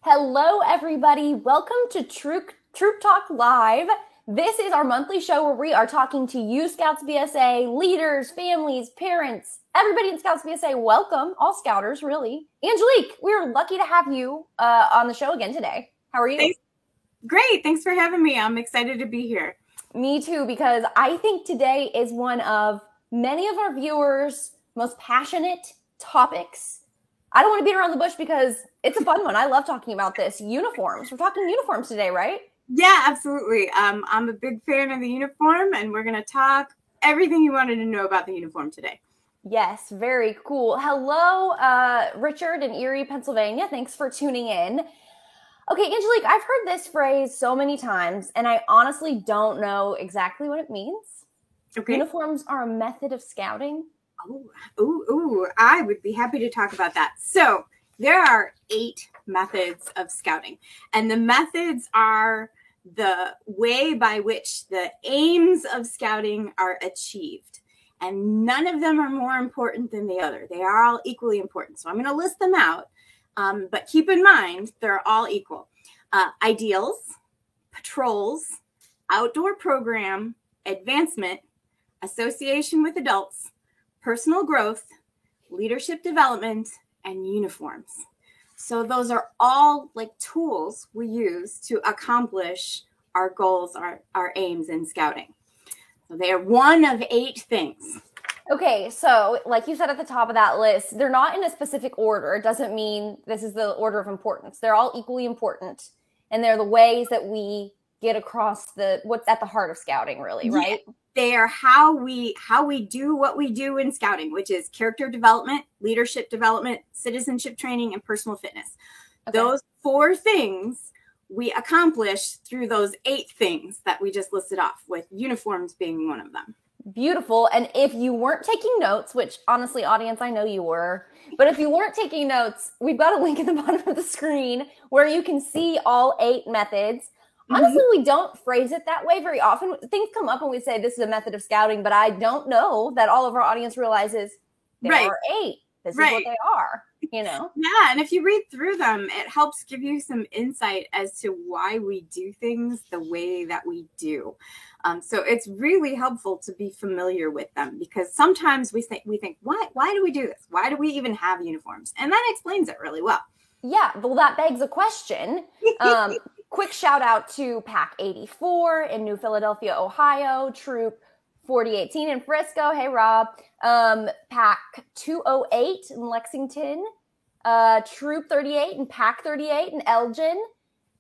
Hello, everybody. Welcome to Troop Talk Live. This is our monthly show where we are talking to you, Scouts BSA, leaders, families, parents, everybody in Scouts BSA. Welcome, all Scouters, really. Angelique, we're lucky to have you on the show again today. How are you? Thanks. Great. Thanks for having me. I'm excited to be here. Me too, because I think today is one of many of our viewers' most passionate topics. I don't want to beat around the bush because it's a fun one. I love talking about this. Uniforms. We're talking uniforms today, right? Yeah, absolutely. I'm a big fan of the uniform, and we're going to talk everything you wanted to know about the uniform today. Yes, very cool. Hello, Richard in Erie, Pennsylvania. Thanks for tuning in. Okay, Angelique, I've heard this phrase so many times, and I honestly don't know exactly what it means. Okay. Uniforms are a method of scouting. I would be happy to talk about that. So there are 8 methods of scouting, and the methods are the way by which the aims of scouting are achieved. And none of them are more important than the other. They are all equally important. So I'm going to list them out, but keep in mind, they're all equal. Ideals, patrols, outdoor program, advancement, association with adults, personal growth, leadership development, and uniforms. So those are all like tools we use to accomplish our goals, our aims in scouting. So they are one of 8 things. Okay, so like you said at the top of that list, they're not in a specific order. It doesn't mean this is the order of importance. They're all equally important, and they're the ways that we get across what's at the heart of scouting, really, right? Yeah, they are how we do what we do in scouting, which is character development, leadership development, citizenship training, and personal fitness. Okay. Those 4 things we accomplish through those 8 things that we just listed off, with uniforms being one of them. Beautiful. And if you weren't taking notes, which honestly, audience, I know you were, but if you weren't taking notes, we've got a link at the bottom of the screen where you can see all 8 methods. Honestly, we don't phrase it that way very often. Things come up and we say this is a method of scouting, but I don't know that all of our audience realizes there are 8. This is what they are, you know? Yeah, and if you read through them, it helps give you some insight as to why we do things the way that we do. So it's really helpful to be familiar with them, because sometimes we think, why do we do this? Why do we even have uniforms? And that explains it really well. Yeah, well, that begs a question. Quick shout out to Pack 84 in New Philadelphia, Ohio, Troop 4018 in Frisco. Hey, Rob. Pack 208 in Lexington, Troop 38 and Pack 38 in Elgin.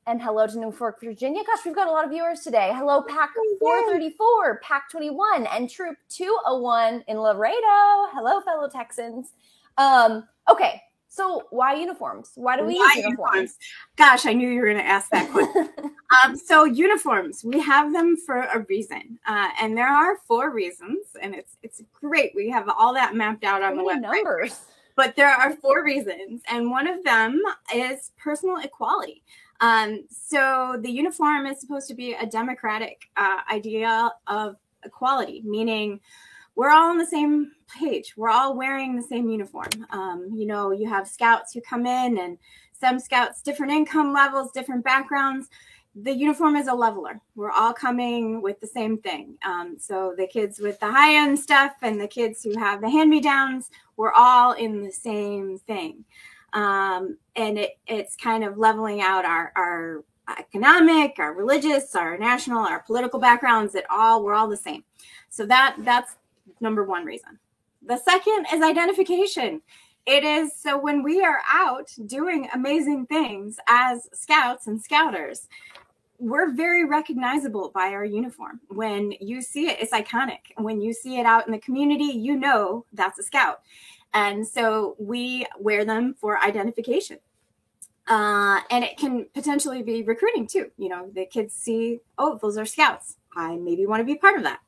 And hello to Norfolk, Virginia. Gosh, we've got a lot of viewers today. Hello, Pack 434, Pack 21, and Troop 201 in Laredo. Hello, fellow Texans. Okay. So why uniforms? Why do we use uniforms? Gosh, I knew you were going to ask that question. So uniforms, we have them for a reason. And there are 4 reasons. And it's great. We have all that mapped out on the website. Numbers. But there are 4 reasons. And one of them is personal equality. So the uniform is supposed to be a democratic idea of equality, meaning we're all on the same page. We're all wearing the same uniform. You have scouts who come in, and some scouts, different income levels, different backgrounds. The uniform is a leveler. We're all coming with the same thing. So the kids with the high-end stuff and the kids who have the hand-me-downs, we're all in the same thing. And it's kind of leveling out our economic, our religious, our national, our political backgrounds. We're all the same. So that's number 1 reason. The second is identification. It is so when we are out doing amazing things as scouts and scouters, we're very recognizable by our uniform. When you see it, it's iconic. When you see it out in the community, you know that's a scout. And so we wear them for identification. And it can potentially be recruiting too. The kids see, oh, those are scouts. I maybe want to be part of that.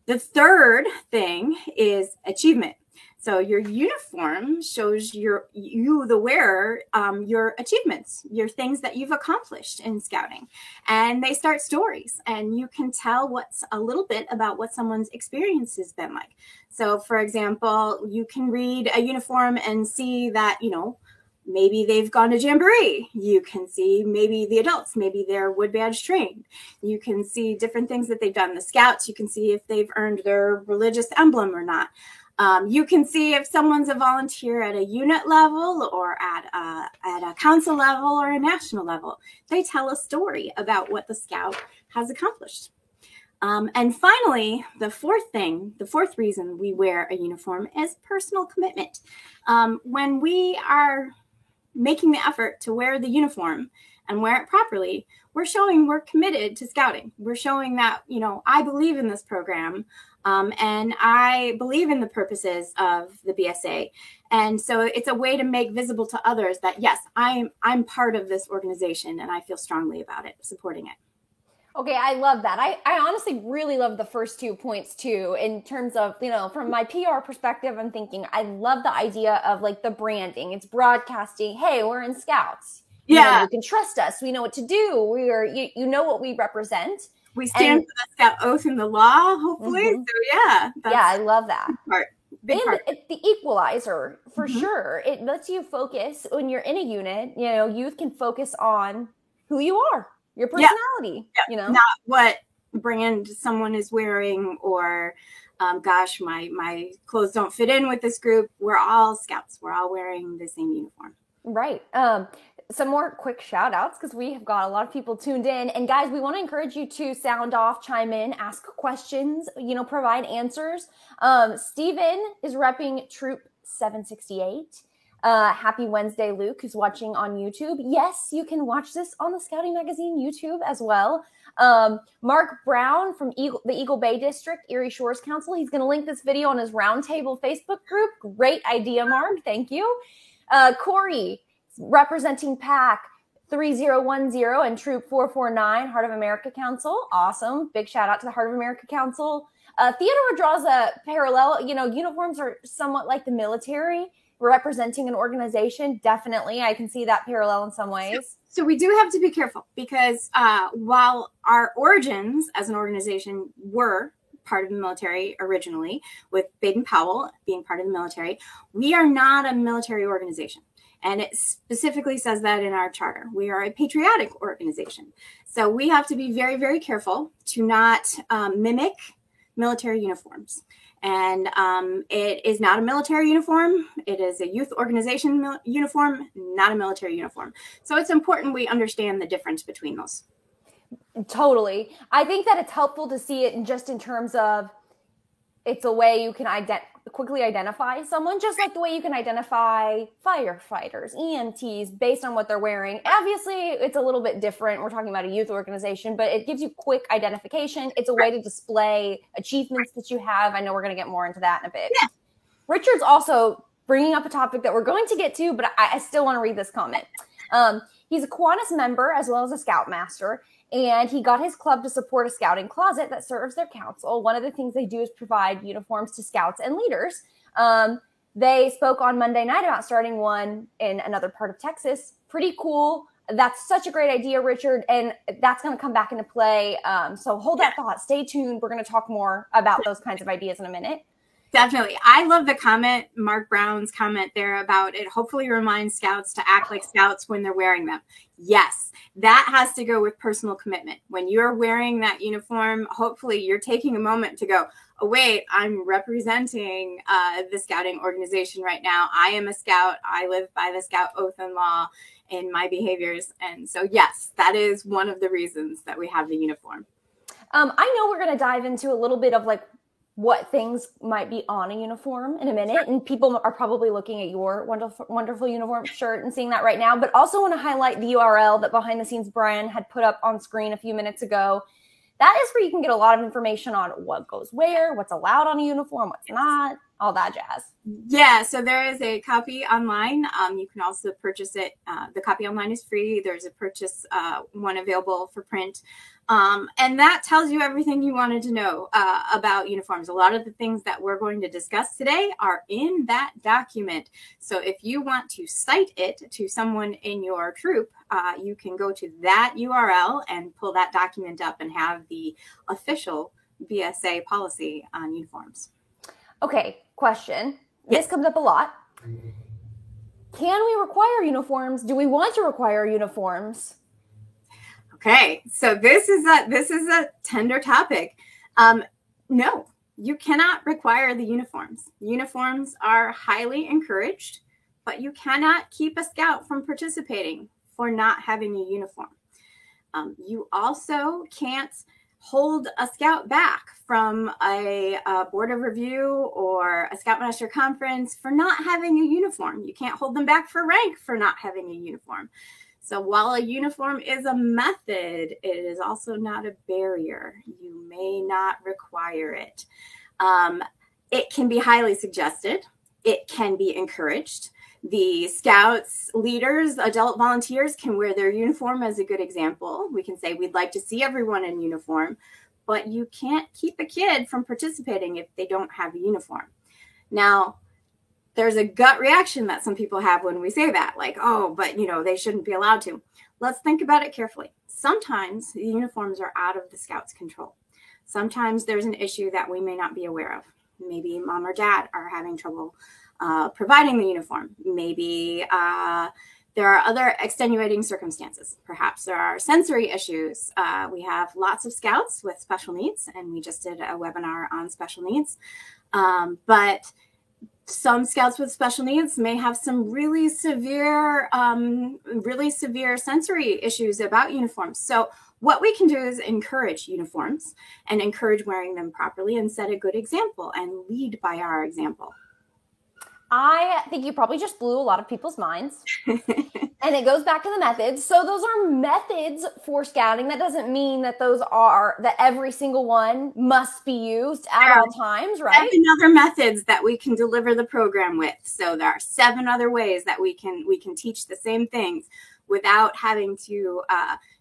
The third thing is achievement. So your uniform shows the wearer, your achievements, your things that you've accomplished in scouting. And they start stories, and you can tell what's a little bit about what someone's experience has been like. So for example, you can read a uniform and see that, Maybe they've gone to Jamboree. You can see maybe the adults, maybe they're wood badge trained. You can see different things that they've done. The scouts, you can see if they've earned their religious emblem or not. You can see if someone's a volunteer at a unit level or at a council level or a national level. They tell a story about what the scout has accomplished. And finally, the fourth reason we wear a uniform is personal commitment. When we are making the effort to wear the uniform and wear it properly, we're showing we're committed to scouting. We're showing that, I believe in this program, and I believe in the purposes of the BSA. And so it's a way to make visible to others that, yes, I'm part of this organization and I feel strongly about it, supporting it. Okay, I love that. I honestly really love the first 2 points too, in terms of, from my PR perspective, I'm thinking I love the idea of like the branding. It's broadcasting, hey, we're in Scouts. Yeah. You can trust us. We know what to do. We are, you know what we represent. We stand for the Scout oath and the law, hopefully. Mm-hmm. So yeah. I love that. Big part. It's the equalizer for sure. It lets you focus when you're in a unit, youth can focus on who you are. Your personality, not what brand someone is wearing or, gosh, my clothes don't fit in with this group. We're all Scouts. We're all wearing the same uniform. Right. Some more quick shout outs because we have got a lot of people tuned in. And guys, we want to encourage you to sound off, chime in, ask questions, provide answers. Stephen is repping Troop 768. Happy Wednesday, Luke, who's watching on YouTube. Yes, you can watch this on the Scouting Magazine YouTube as well. Mark Brown from the Eagle Bay District, Erie Shores Council. He's going to link this video on his Roundtable Facebook group. Great idea, Mark. Thank you. Corey, representing PAC 3010 and Troop 449, Heart of America Council. Awesome. Big shout out to the Heart of America Council. Theodore draws a parallel. Uniforms are somewhat like the military. Representing an organization, definitely. I can see that parallel in some ways. So we do have to be careful because while our origins as an organization were part of the military originally, with Baden-Powell being part of the military, we are not a military organization. And it specifically says that in our charter. We are a patriotic organization. So we have to be very, very careful to not mimic military uniforms. And it is not a military uniform. It is a youth organization uniform, not a military uniform. So it's important we understand the difference between those. Totally. I think that it's helpful to see it in terms of it's a way you can quickly identify someone, just like the way you can identify firefighters, EMTs, based on what they're wearing. Obviously, it's a little bit different. We're talking about a youth organization, but it gives you quick identification. It's a way to display achievements that you have. I know we're going to get more into that in a bit. Yeah. Richard's also bringing up a topic that we're going to get to, but I still want to read this comment. He's a Kiwanis member as well as a Scoutmaster. And he got his club to support a scouting closet that serves their council. One of the things they do is provide uniforms to scouts and leaders. They spoke on Monday night about starting one in another part of Texas. Pretty cool. That's such a great idea, Richard. And that's going to come back into play. So hold that thought. Stay tuned. We're going to talk more about those kinds of ideas in a minute. Definitely. I love the comment, Mark Brown's comment there about it hopefully reminds scouts to act like scouts when they're wearing them. Yes, that has to go with personal commitment. When you're wearing that uniform, hopefully you're taking a moment to go, oh, wait, I'm representing the scouting organization right now. I am a scout. I live by the Scout oath and law in my behaviors. And so, yes, that is one of the reasons that we have the uniform. I know we're going to dive into a little bit of like what things might be on a uniform in a minute. And people are probably looking at your wonderful, wonderful uniform shirt and seeing that right now, but also want to highlight the URL that Behind the Scenes Brian had put up on screen a few minutes ago. That is where you can get a lot of information on what goes where, what's allowed on a uniform, what's not, all that jazz. Yeah, so there is a copy online. You can also purchase it. The copy online is free. There's a purchase one available for print. And that tells you everything you wanted to know about uniforms. A lot of the things that we're going to discuss today are in that document. So if you want to cite it to someone in your troop, you can go to that URL and pull that document up and have the official BSA policy on uniforms. Okay, question. Yes. This comes up a lot. Can we require uniforms? Do we want to require uniforms? Okay, so this is a tender topic. No, you cannot require the uniforms. Uniforms are highly encouraged, but you cannot keep a scout from participating for not having a uniform. You also can't hold a scout back from a board of review or a Scoutmaster conference for not having a uniform. You can't hold them back for rank for not having a uniform. So while a uniform is a method, it is also not a barrier. You may not require it. It can be highly suggested. It can be encouraged. The scouts, leaders, adult volunteers can wear their uniform as a good example. We can say we'd like to see everyone in uniform, but you can't keep a kid from participating if they don't have a uniform. Now, there's a gut reaction that some people have when we say that, like, oh, but they shouldn't be allowed to. Let's think about it carefully. Sometimes the uniforms are out of the scouts' control. Sometimes there's an issue that we may not be aware of. Maybe mom or dad are having trouble providing the uniform. Maybe there are other extenuating circumstances. Perhaps there are sensory issues. We have lots of scouts with special needs, and we just did a webinar on special needs. But some scouts with special needs may have some really severe sensory issues about uniforms. So what we can do is encourage uniforms and encourage wearing them properly and set a good example and lead by our example. I think you probably just blew a lot of people's minds. And it goes back to the methods. So those are methods for scouting. That doesn't mean that that every single one must be used at all times, right? 7 other methods that we can deliver the program with. So there are 7 other ways that we can teach the same things without having to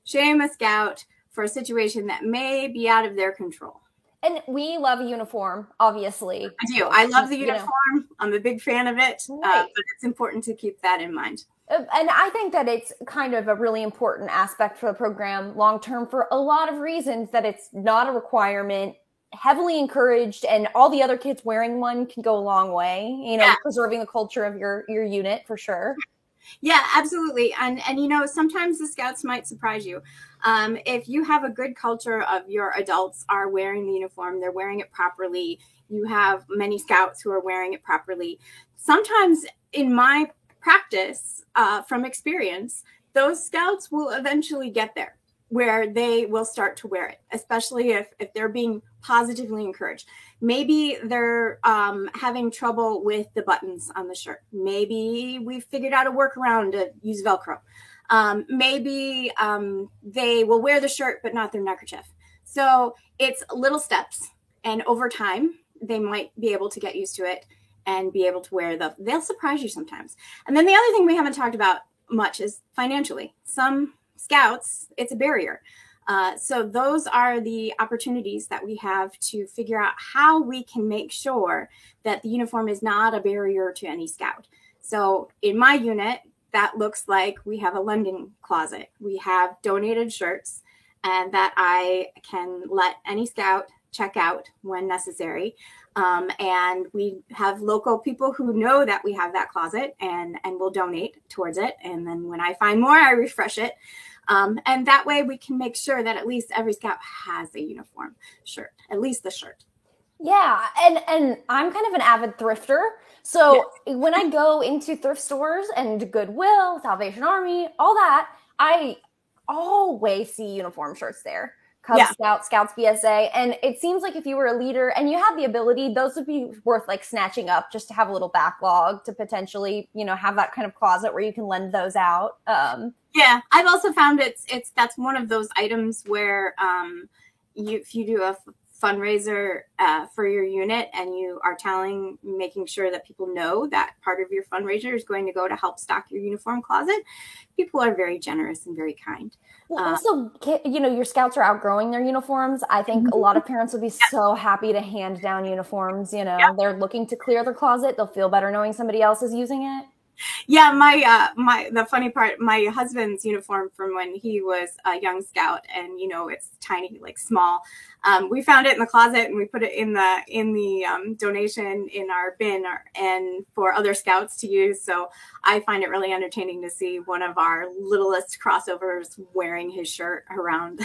shame a scout for a situation that may be out of their control. And we love a uniform, obviously. I do. I love the uniform. I'm a big fan of it, right. But it's important to keep that in mind. And I think that it's kind of a really important aspect for the program long-term for a lot of reasons, that it's not a requirement, heavily encouraged, and all the other kids wearing one can go a long way, preserving the culture of your unit for sure. Yeah, absolutely. And sometimes the scouts might surprise you. If you have a good culture of your adults are wearing the uniform, they're wearing it properly. You have many scouts who are wearing it properly. Sometimes in my practice, from experience, those scouts will eventually get there where they will start to wear it, especially if they're being positively encouraged. Maybe they're having trouble with the buttons on the shirt. Maybe we figured out a workaround to use Velcro. Maybe they will wear the shirt, but not their neckerchief. So it's little steps. And over time, they might be able to get used to it and be able to wear they'll surprise you sometimes. And then the other thing we haven't talked about much is financially. Some scouts, it's a barrier. So those are the opportunities that we have to figure out how we can make sure that the uniform is not a barrier to any scout. So in my unit, that looks like we have a lending closet. We have donated shirts, and that I can let any scout check out when necessary. And we have local people who know that we have that closet and will donate towards it. And then when I find more, I refresh it. And that way we can make sure that at least every scout has a uniform shirt, at least the shirt. Yeah. And I'm kind of an avid thrifter. So when I go into thrift stores and Goodwill, Salvation Army, all that, I always see uniform shirts there. Cub Scouts, BSA. And it seems like if you were a leader and you had the ability, those would be worth like snatching up just to have a little backlog to potentially, have that kind of closet where you can lend those out. Yeah, I've also found that's one of those items where if you do a fundraiser for your unit and you are making sure that people know that part of your fundraiser is going to go to help stock your uniform closet, people are very generous and very kind. Well, also, your scouts are outgrowing their uniforms. I think a lot of parents would be so happy to hand down uniforms. They're looking to clear their closet. They'll feel better knowing somebody else is using it. Yeah, the funny part, my husband's uniform from when he was a young scout, and it's tiny, like small. We found it in the closet, and we put it in the donation in our bin, and for other scouts to use. So I find it really entertaining to see one of our littlest crossovers wearing his shirt around.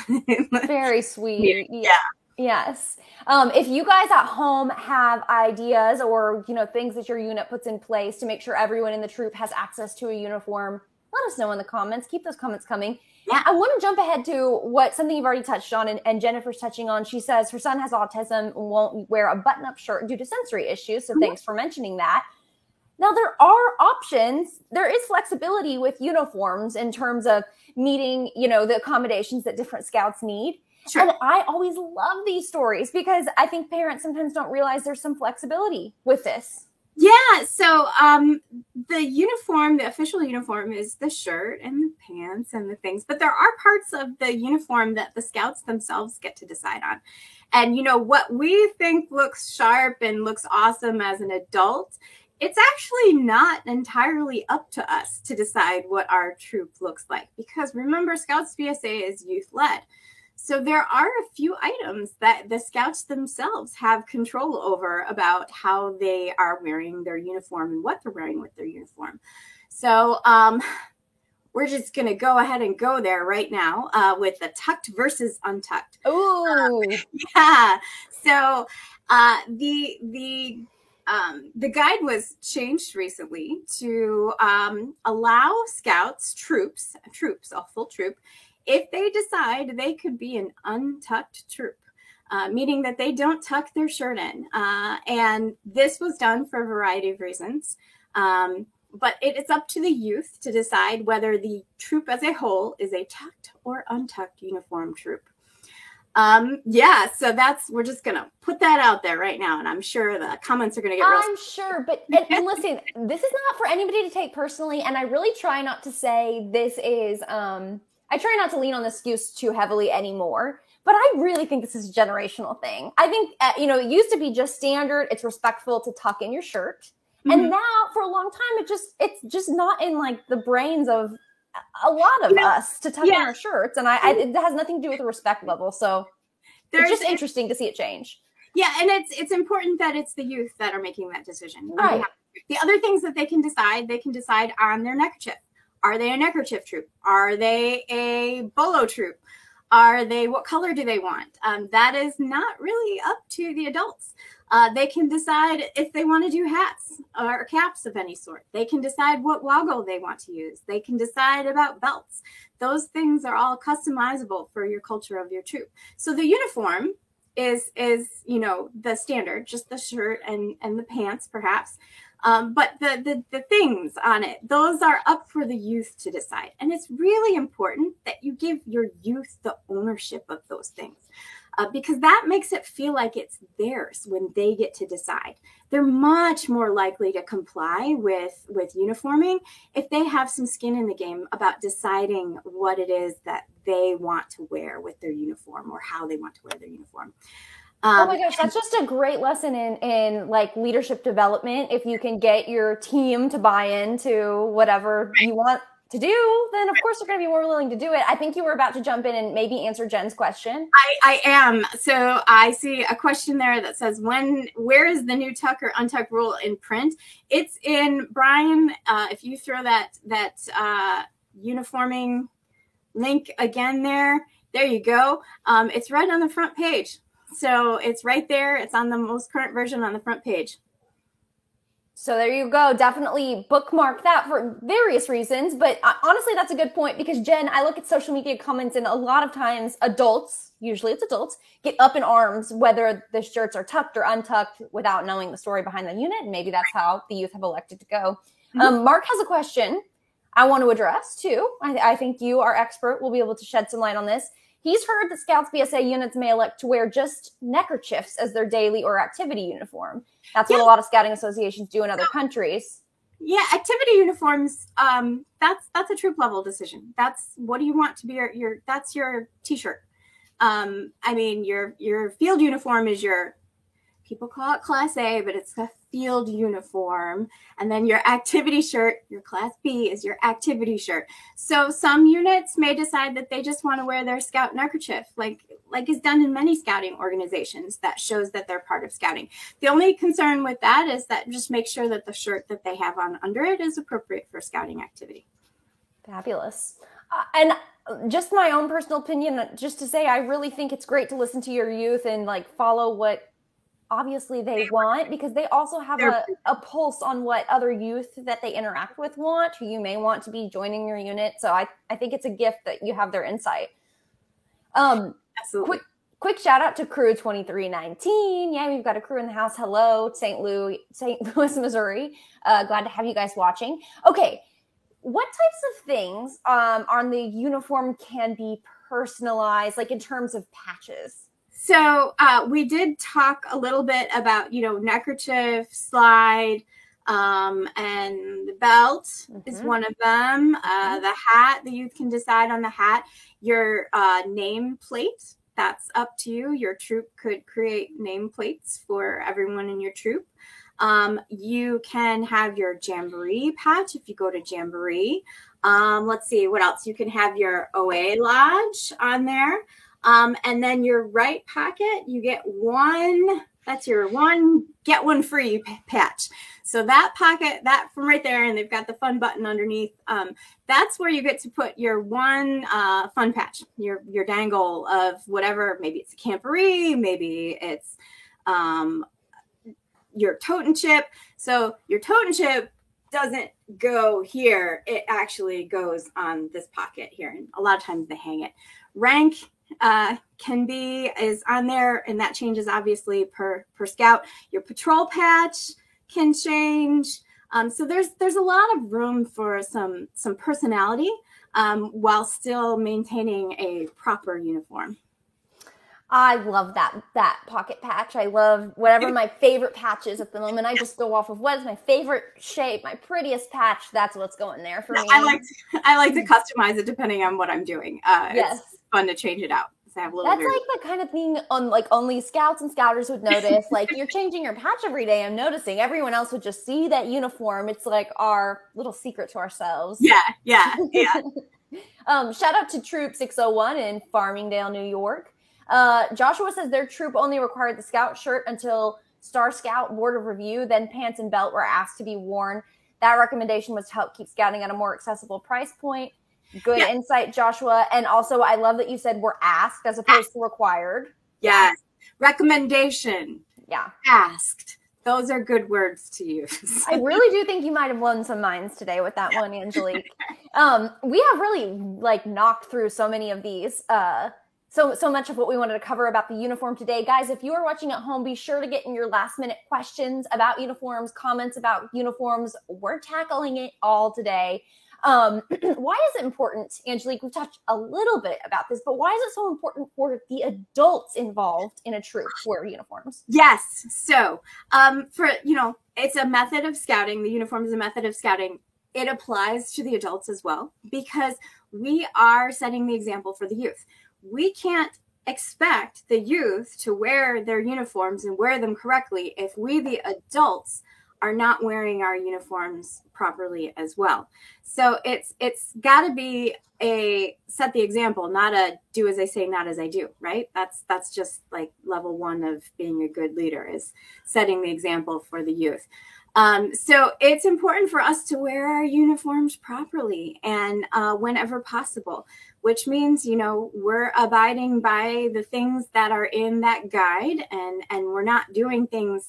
Very sweet. Yeah. Yes. If you guys at home have ideas or, things that your unit puts in place to make sure everyone in the troop has access to a uniform, let us know in the comments. Keep those comments coming. Yeah. I want to jump ahead to something you've already touched on and Jennifer's touching on. She says her son has autism and won't wear a button-up shirt due to sensory issues. So thanks for mentioning that. Now, there are options. There is flexibility with uniforms in terms of meeting, the accommodations that different scouts need. Sure. And I always love these stories because I think parents sometimes don't realize there's some flexibility with this. Yeah. So the official uniform is the shirt and the pants and the things, but there are parts of the uniform that the scouts themselves get to decide on. And what we think looks sharp and looks awesome as an adult, it's actually not entirely up to us to decide what our troop looks like, because remember, Scouts BSA is youth-led. So there are a few items that the scouts themselves have control over about how they are wearing their uniform and what they're wearing with their uniform. So we're just going to go ahead and go there right now with the tucked versus untucked. Ooh. Yeah. So the guide was changed recently to allow scouts, troops, a full troop, if they decide they could be an untucked troop, meaning that they don't tuck their shirt in. And this was done for a variety of reasons. But it's up to the youth to decide whether the troop as a whole is a tucked or untucked uniform troop. Yeah, so we're just going to put that out there right now. And I'm sure the comments are going to get real. I'm sure. But and listen, this is not for anybody to take personally. And I really try not to say this is, I try not to lean on the excuse too heavily anymore, but I really think this is a generational thing. I think, it used to be just standard. It's respectful to tuck in your shirt. Mm-hmm. And now for a long time, it's just not in like the brains of a lot of us to tuck in our shirts. And it has nothing to do with the respect level. So it's just interesting to see it change. Yeah. And it's important that it's the youth that are making that decision. Right. The other things that they can decide on their neckerchief. Are they a neckerchief troop? Are they a bolo troop? What color do they want? That is not really up to the adults. They can decide if they want to do hats or caps of any sort. They can decide what logo they want to use. They can decide about belts. Those things are all customizable for your culture of your troop. So the uniform is the standard, just the shirt and the pants, perhaps. But the things on it, those are up for the youth to decide. And it's really important that you give your youth the ownership of those things, because that makes it feel like it's theirs when they get to decide. They're much more likely to comply with uniforming if they have some skin in the game about deciding what it is that they want to wear with their uniform or how they want to wear their uniform. Oh my gosh, that's just a great lesson in like leadership development. If you can get your team to buy into whatever you want to do, then of course they're going to be more willing to do it. I think you were about to jump in and maybe answer Jen's question. I am. So I see a question there that says, where is the new tuck or untuck rule in print? It's in, Brian, if you throw that uniforming link again there you go. It's right on the front page. So it's right there. It's on the most current version on the front page. So there you go. Definitely bookmark that for various reasons. But honestly, that's a good point because, Jen, I look at social media comments and a lot of times adults, usually it's adults, get up in arms whether the shirts are tucked or untucked without knowing the story behind the unit. And maybe that's how the youth have elected to go. Mm-hmm. Mark has a question I want to address too. I think you, our expert, will be able to shed some light on this. He's heard that Scouts BSA units may elect to wear just neckerchiefs as their daily or activity uniform. That's what a lot of scouting associations do in other countries. Yeah, activity uniforms, that's a troop level decision. That's what do you want to be that's your t-shirt. I mean, your field uniform is people call it Class A, but it's a field uniform. And then your activity shirt, your Class B, is your activity shirt. So some units may decide that they just want to wear their scout neckerchief, like is done in many scouting organizations. That shows that they're part of scouting. The only concern with that is that just make sure that the shirt that they have on under it is appropriate for scouting activity. Fabulous. And just my own personal opinion, just to say, I really think it's great to listen to your youth and like follow what obviously they want, because they also have a pulse on what other youth that they interact with want, who you may want to be joining your unit. So I think it's a gift that you have their insight. Absolutely. Quick shout out to Crew 2319. Yeah, we've got a crew in the house. Hello, St. Louis, Missouri. Glad to have you guys watching. Okay. What types of things on the uniform can be personalized, like in terms of patches? So we did talk a little bit about, neckerchief, slide, and the belt is one of them. The hat, the youth can decide on the hat. Your name plate, that's up to you. Your troop could create nameplates for everyone in your troop. You can have your Jamboree patch if you go to Jamboree. Let's see, what else? You can have your OA Lodge on there. And then your right pocket, you get one, that's your one, get one free patch. So that pocket, that from right there, and they've got the fun button underneath. That's where you get to put your one fun patch, your dangle of whatever, maybe it's a camporee, maybe it's your totem chip. So your totem chip doesn't go here. It actually goes on this pocket here. And a lot of times they hang it. Rank is on there, and that changes obviously per scout. Your patrol patch can change. So there's a lot of room for some personality while still maintaining a proper uniform. I love that pocket patch. I love whatever my favorite patch is at the moment. I just go off of what is my favorite shape, my prettiest patch. That's what's going there for me. I like to customize it depending on what I'm doing. Yes. It's fun to change it out. That's like the kind of thing only scouts and scouters would notice. Like, you're changing your patch every day. I'm noticing everyone else would just see that uniform. It's like our little secret to ourselves. Yeah. Shout out to Troop 601 in Farmingdale, New York. Joshua says their troop only required the scout shirt until Star Scout Board of Review. Then pants and belt were asked to be worn. That recommendation was to help keep scouting at a more accessible price point. Good insight, Joshua. And also, I love that you said we're asked as opposed to required. Yes. Recommendation. Yeah. Asked. Those are good words to use. I really do think you might have won some minds today with that one, Angelique. We have really knocked through so many of these. So much of what we wanted to cover about the uniform today. Guys, if you are watching at home, be sure to get in your last minute questions about uniforms, comments about uniforms. We're tackling it all today. Why is it important, Angelique? We've talked a little bit about this, but why is it so important for the adults involved in a troop to wear uniforms? Yes. So, it's a method of scouting. The uniform is a method of scouting. It applies to the adults as well, because we are setting the example for the youth. We can't expect the youth to wear their uniforms and wear them correctly if we, the adults, are not wearing our uniforms properly as well. So it's got to be a set the example, not a do as I say, not as I do, right? That's just like level one of being a good leader, is setting the example for the youth. So it's important for us to wear our uniforms properly and whenever possible, which means, we're abiding by the things that are in that guide, and we're not doing things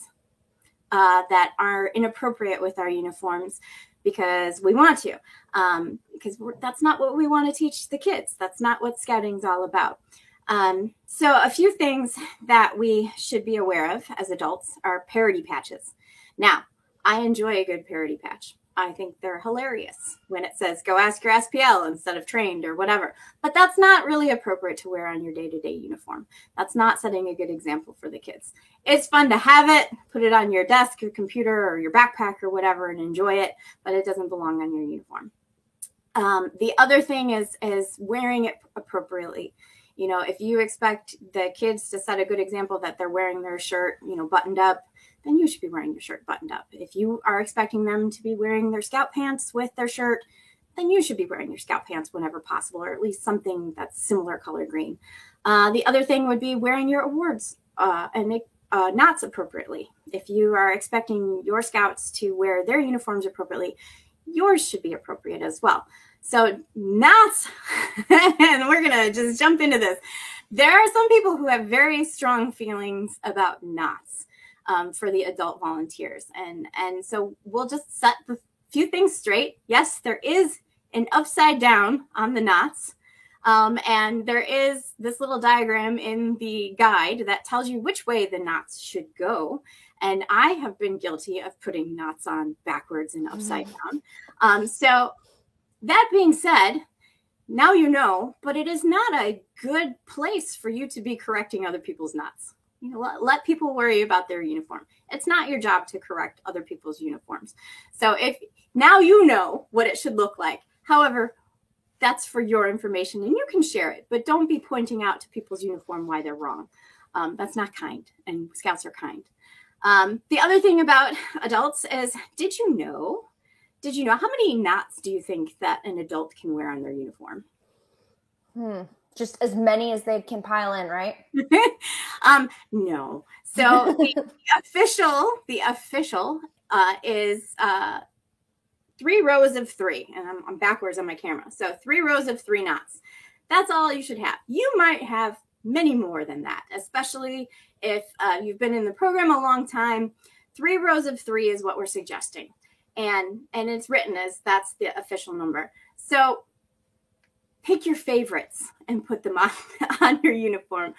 that are inappropriate with our uniforms because we want to, because that's not what we want to teach the kids. That's not what scouting's all about. So a few things that we should be aware of as adults are parody patches. Now, I enjoy a good parody patch. I think they're hilarious when it says, go ask your SPL instead of trained or whatever. But that's not really appropriate to wear on your day-to-day uniform. That's not setting a good example for the kids. It's fun to have it, put it on your desk, your computer, or your backpack or whatever and enjoy it, but it doesn't belong on your uniform. The other thing is wearing it appropriately. If you expect the kids to set a good example that they're wearing their shirt, buttoned up, then you should be wearing your shirt buttoned up. If you are expecting them to be wearing their scout pants with their shirt, then you should be wearing your scout pants whenever possible, or at least something that's similar color green. The other thing would be wearing your awards and knots appropriately. If you are expecting your scouts to wear their uniforms appropriately, yours should be appropriate as well. So knots, and we're going to just jump into this. There are some people who have very strong feelings about knots for the adult volunteers. And so we'll just set the few things straight. Yes, there is an upside down on the knots. And there is this little diagram in the guide that tells you which way the knots should go. And I have been guilty of putting knots on backwards and upside down. So that being said, now you know, but it is not a good place for you to be correcting other people's knots. You know, let people worry about their uniform. It's not your job to correct other people's uniforms. So if now you know what it should look like. However, that's for your information and you can share it, but don't be pointing out to people's uniform why they're wrong. That's not kind, and Scouts are kind. The other thing about adults is, did you know how many knots do you think that an adult can wear on their uniform? Just as many as they can pile in, right? No. So the official is 3 rows of 3, and I'm backwards on my camera. So 3 rows of 3 knots. That's all you should have. You might have many more than that, especially if you've been in the program a long time. 3 rows of 3 is what we're suggesting. And it's written as that's the official number. So pick your favorites and put them on your uniform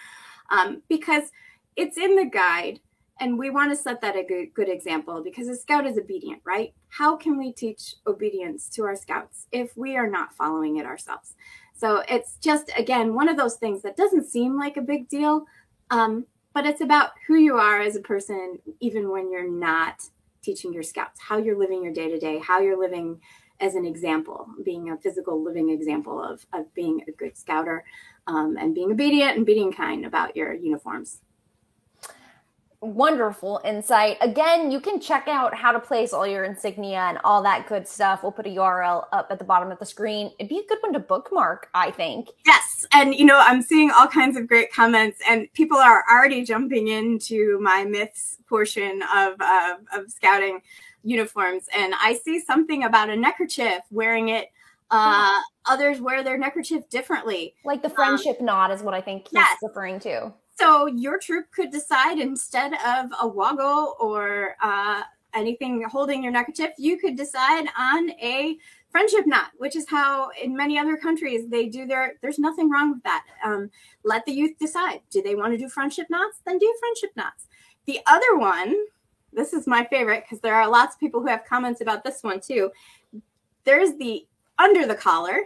because it's in the guide. And we want to set that a good example because a scout is obedient, right? How can we teach obedience to our scouts if we are not following it ourselves? So it's just, again, one of those things that doesn't seem like a big deal, but it's about who you are as a person, even when you're not teaching your scouts, how you're living your day-to-day, how you're living as an example, being a physical living example of being a good scouter and being obedient and being kind about your uniforms. Wonderful insight. Again, you can check out how to place all your insignia and all that good stuff. We'll put a URL up at the bottom of the screen. It'd be a good one to bookmark, I think. Yes. And, I'm seeing all kinds of great comments, and people are already jumping into my myths portion of scouting uniforms. And I see something about a neckerchief, wearing it. Others wear their neckerchief differently. Like the friendship knot is what I think he's referring to. So your troop could decide, instead of a woggle or anything holding your neckerchief, you could decide on a friendship knot, which is how in many other countries they do there's nothing wrong with that. Let the youth decide. Do they want to do friendship knots? Then do friendship knots. The other one, this is my favorite because there are lots of people who have comments about this one too. There's the under the collar.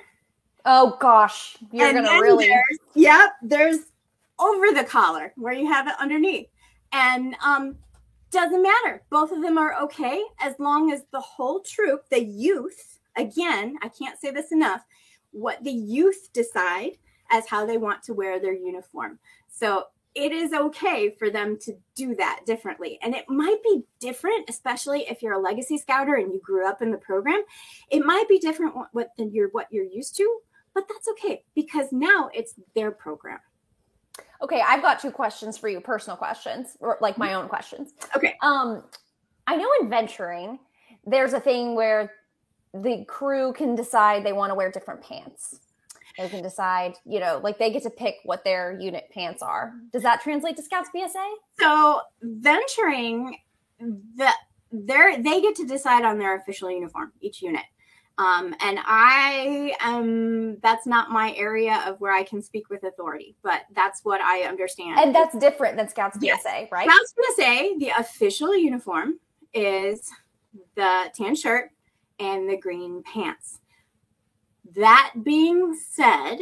Oh gosh, you're going to really. There's over the collar where you have it underneath, and doesn't matter. Both of them are okay as long as the whole troop, the youth, again, I can't say this enough, what the youth decide as how they want to wear their uniform. So it is okay for them to do that differently. And it might be different, especially if you're a legacy scouter and you grew up in the program. It might be different than what you're used to, but that's okay because now it's their program. Okay, I've got 2 questions for you, personal questions, or like my own questions. Okay. I know in venturing, there's a thing where the crew can decide they want to wear different pants. They can decide, like they get to pick what their unit pants are. Does that translate to Scouts BSA? So venturing, they get to decide on their official uniform, each unit. And that's not my area of where I can speak with authority, but that's what I understand. And that's different than Scouts BSA, right? Scouts BSA, the official uniform is the tan shirt and the green pants. That being said,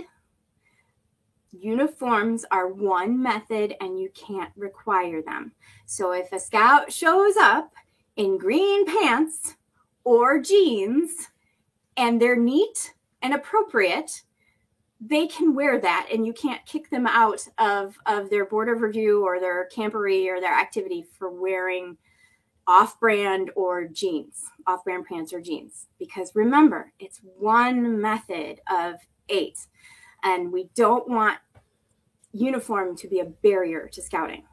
uniforms are one method and you can't require them. So if a scout shows up in green pants or jeans, and they're neat and appropriate, they can wear that, and you can't kick them out of their board of review or their camporee or their activity for wearing off-brand or jeans, off-brand pants or jeans. Because remember, it's one method of 8. And we don't want uniform to be a barrier to scouting.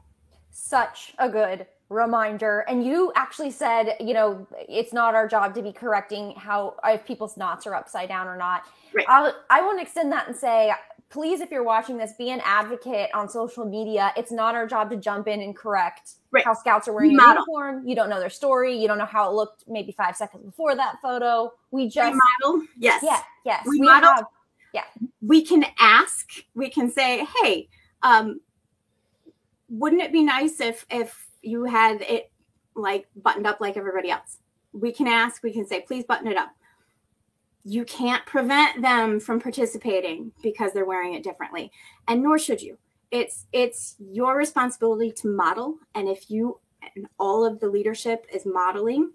Such a good reminder. And you actually said, it's not our job to be correcting how if people's knots are upside down or not. Right. I want to extend that and say, please, if you're watching this, be an advocate on social media. It's not our job to jump in and correct how scouts are wearing a uniform. You don't know their story. You don't know how it looked maybe 5 seconds before that photo. We just model. Yes. Yeah. Yes. We model. We can ask. We can say, hey, wouldn't it be nice if you had it like buttoned up like everybody else? We can ask. We can say, please button it up. You can't prevent them from participating because they're wearing it differently, and nor should you. It's your responsibility to model, and if you and all of the leadership is modeling,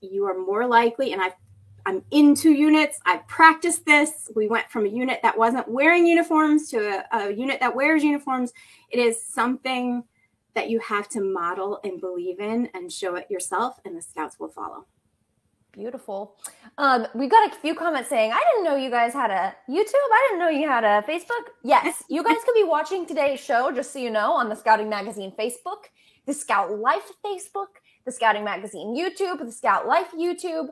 you are more likely. And I'm in 2 units. I've practiced this. We went from a unit that wasn't wearing uniforms to a unit that wears uniforms. It is something that you have to model and believe in and show it yourself, and the scouts will follow. Beautiful. We got a few comments saying, I didn't know you guys had a YouTube. I didn't know you had a Facebook. Yes, you guys could be watching today's show, just so you know, on the Scouting Magazine Facebook, the Scout Life Facebook, the Scouting Magazine YouTube, the Scout Life YouTube,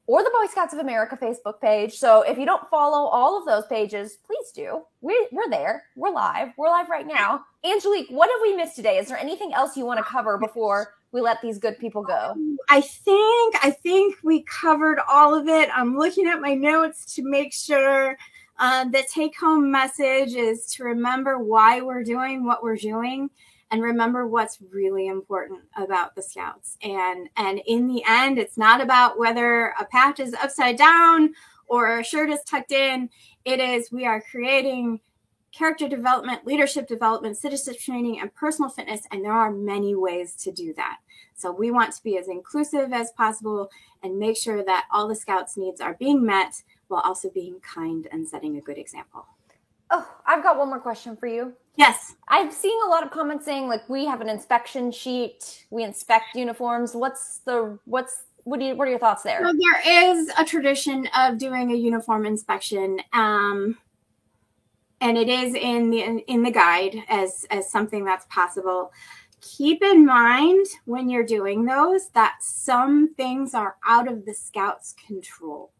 or the Boy Scouts of America Facebook page. So if you don't follow all of those pages, please do. We're there. We're live. We're live right now. Angelique, what have we missed today? Is there anything else you want to cover before we let these good people go? I think we covered all of it. I'm looking at my notes to make sure the take-home message is to remember why we're doing what we're doing, and remember what's really important about the Scouts. And in the end, it's not about whether a patch is upside down or a shirt is tucked in. It is, we are creating character development, leadership development, citizenship training, and personal fitness. And there are many ways to do that. So we want to be as inclusive as possible and make sure that all the Scouts' needs are being met while also being kind and setting a good example. Oh, I've got one more question for you. Yes. I've seen a lot of comments saying, like, we have an inspection sheet, we inspect uniforms. What are your thoughts there? So there is a tradition of doing a uniform inspection, and it is in the guide as something that's possible. Keep in mind when you're doing those that some things are out of the Scouts' control.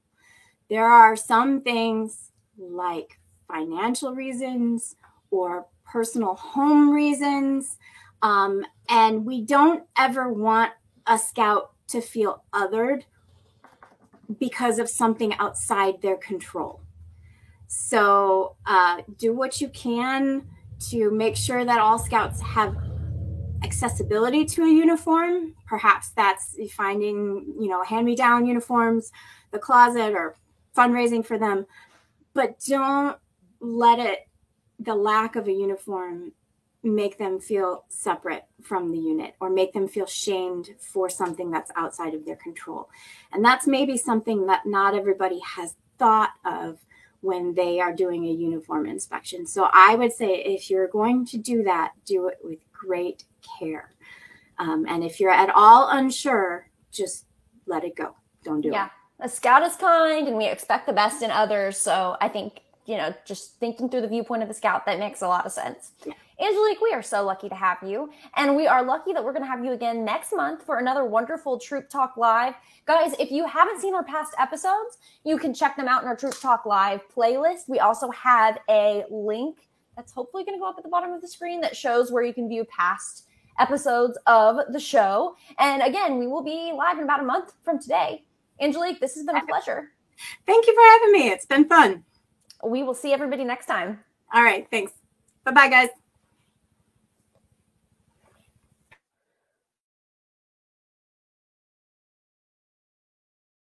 There are some things like financial reasons or personal home reasons, and we don't ever want a Scout to feel othered because of something outside their control. So do what you can to make sure that all Scouts have accessibility to a uniform. Perhaps that's finding, hand-me-down uniforms, the closet, or fundraising for them. But don't let the lack of a uniform make them feel separate from the unit or make them feel shamed for something that's outside of their control. And that's maybe something that not everybody has thought of when they are doing a uniform inspection. So I would say if you're going to do that, do it with great care. And if you're at all unsure, just let it go. Don't do it. Yeah. A Scout is kind and we expect the best in others. So I think, just thinking through the viewpoint of the Scout, that makes a lot of sense. Yeah. Angelique, we are so lucky to have you. And we are lucky that we're going to have you again next month for another wonderful Troop Talk Live. Guys, if you haven't seen our past episodes, you can check them out in our Troop Talk Live playlist. We also have a link that's hopefully going to go up at the bottom of the screen that shows where you can view past episodes of the show. And again, we will be live in about a month from today. Angelique, this has been a pleasure. Thank you for having me. It's been fun. We will see everybody next time. All right. Thanks. Bye-bye, guys.